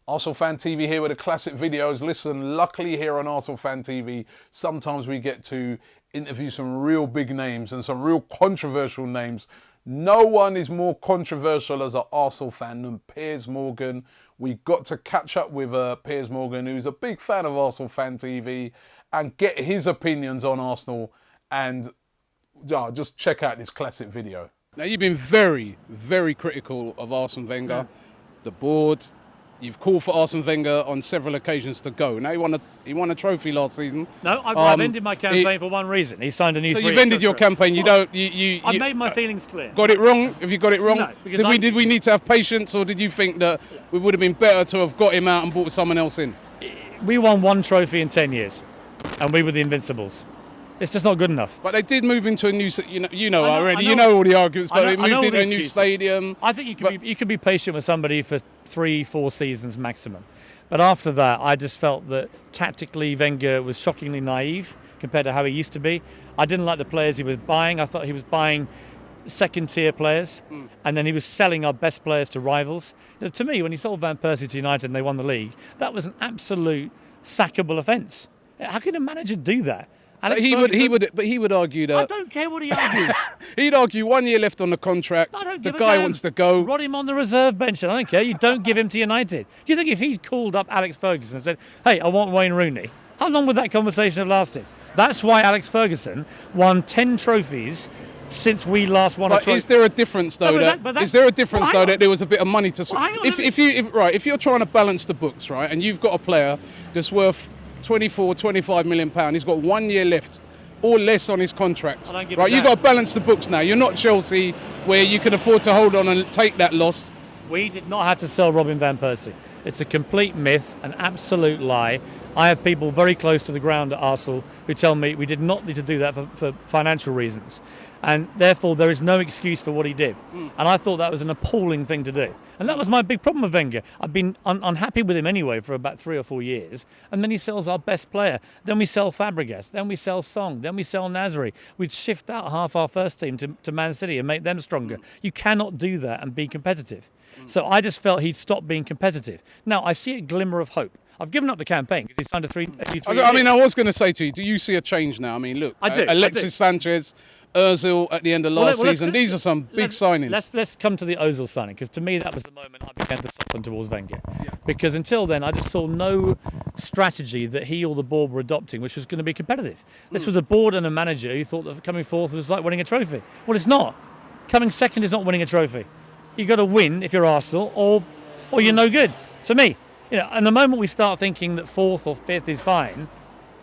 Arsenal Fan TV here with the classic videos. Listen, luckily here on Arsenal Fan TV, sometimes we get to interview some real big names and some real controversial names. No one is more controversial as an Arsenal fan than Piers Morgan. We got to catch up with Piers Morgan, who's a big fan of Arsenal Fan TV, and get his opinions on Arsenal. And just check out this classic video. Now, you've been very, very critical of Arsene Wenger, the board. You've called for Arsene Wenger on several occasions to go. Now, he won a trophy last season. No, I've ended my campaign for one reason. He signed a new. So you've ended your campaign. You don't. I've made my feelings clear. Got it wrong? Have you got it wrong? No, because did we need to have patience, or did you think that we would have been better to have got him out and brought someone else in? We won one trophy in 10 years, and we were the Invincibles. It's just not good enough. But they did move into a new, you know already. You know all the arguments, but they moved into a new stadium. I think you can be patient with somebody for 3-4 seasons maximum. But after that, I just felt that tactically Wenger was shockingly naive compared to how he used to be. I didn't like the players he was buying. I thought he was buying second-tier players, and then he was selling our best players to rivals. To me, when he sold Van Persie to United and they won the league, that was an absolute sackable offence. How can a manager do that? He would argue that. I don't care what he argues. He'd argue 1 year left on the contract. The guy wants to go. Rod him on the reserve bench, and I don't care. You don't give him to United. Do you think if he'd called up Alex Ferguson and said, "Hey, I want Wayne Rooney," how long would that conversation have lasted? That's why Alex Ferguson won 10 trophies since we last won a trophy. Is there a difference though? That there was a bit of money to? If you're trying to balance the books, right, and you've got a player that's worth 25 million pounds. He's got 1 year left or less on his contract. Right, you've got to balance the books now. You're not Chelsea where you can afford to hold on and take that loss. We did not have to sell Robin Van Persie. It's a complete myth, an absolute lie. I have people very close to the ground at Arsenal who tell me we did not need to do that for financial reasons. And therefore, there is no excuse for what he did. And I thought that was an appalling thing to do. And that was my big problem with Wenger. I've been unhappy with him anyway for about 3 or 4 years. And then he sells our best player. Then we sell Fabregas. Then we sell Song. Then we sell Nasri. We'd shift out half our first team to Man City and make them stronger. You cannot do that and be competitive. So I just felt he'd stopped being competitive. Now, I see a glimmer of hope. I've given up the campaign because he signed a 3-year I was going to say to you, do you see a change now? I mean, look, Alexis Sanchez, Ozil at the end of last season. These are some big signings. Let's come to the Ozil signing, because to me that was the moment I began to soften towards Wenger. Yeah. Because until then I just saw no strategy that he or the board were adopting which was going to be competitive. This was a board and a manager who thought that coming fourth was like winning a trophy. Well, it's not. Coming second is not winning a trophy. You've got to win if you're Arsenal, or you're no good. To me, and the moment we start thinking that fourth or fifth is fine,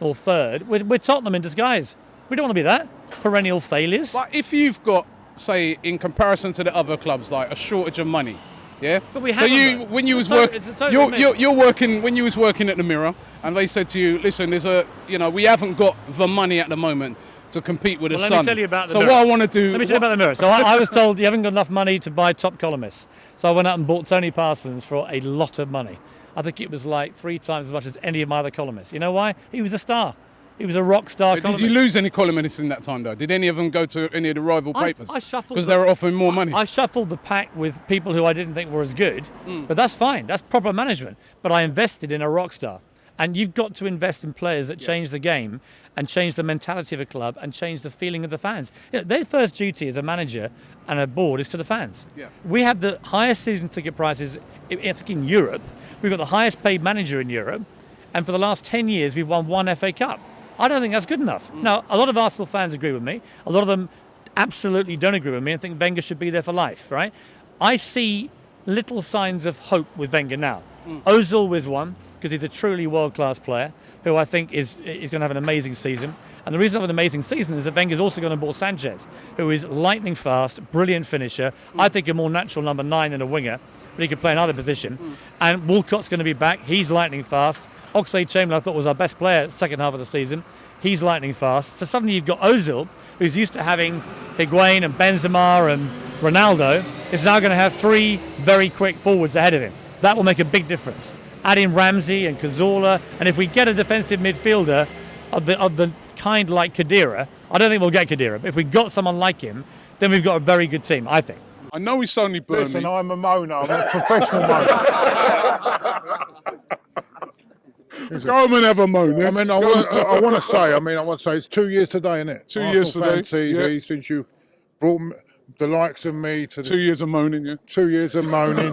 or third, we're Tottenham in disguise. We don't want to be that. Perennial failures. But if you've got, say, in comparison to the other clubs, like a shortage of money, yeah. But we haven't. When you was working at the Mirror, and they said to you, "Listen, we haven't got the money at the moment to compete with the Sun." Let me tell you about the Mirror. What I want to do. Let me tell you about the Mirror. So I was told you haven't got enough money to buy top columnists. So I went out and bought Tony Parsons for a lot of money. I think it was like 3 times as much as any of my other columnists. You know why? He was a star. He was a rock star columnist. Did you lose any columnists in that time, though? Did any of them go to any of the rival papers? Because they were offering more money. I shuffled the pack with people who I didn't think were as good, but that's fine. That's proper management. But I invested in a rock star. And you've got to invest in players that change the game and change the mentality of a club and change the feeling of the fans. Their first duty as a manager and a board is to the fans. Yeah. We have the highest season ticket prices in Europe. We've got the highest paid manager in Europe. And for the last 10 years, we've won 1 FA Cup. I don't think that's good enough. Now, a lot of Arsenal fans agree with me. A lot of them absolutely don't agree with me and think Wenger should be there for life, right? I see little signs of hope with Wenger now. Ozil is one, because he's a truly world-class player who I think is going to have an amazing season. And the reason of an amazing season is that Wenger's also going to bought Sanchez, who is lightning fast, brilliant finisher. I think a more natural number 9 than a winger, but he can play another position. And Walcott's going to be back. He's lightning fast. Oxlade-Chamberlain, I thought, was our best player second half of the season. He's lightning fast. So suddenly you've got Ozil, who's used to having Higuain and Benzema and Ronaldo, is now going to have 3 very quick forwards ahead of him. That will make a big difference. Add in Ramsey and Cazorla, and if we get a defensive midfielder of the kind like Khedira, I don't think we'll get Khedira, but if we got someone like him, then we've got a very good team, I think. I know it's only Burnley. Listen, I'm a moaner. I'm a professional moaner. Go home and have a moan. Yeah? I mean, I want to say, it's 2 years today, isn't it? 2 years today. TV, since you brought the likes of me to 2 years of moaning, yeah. 2 years of moaning.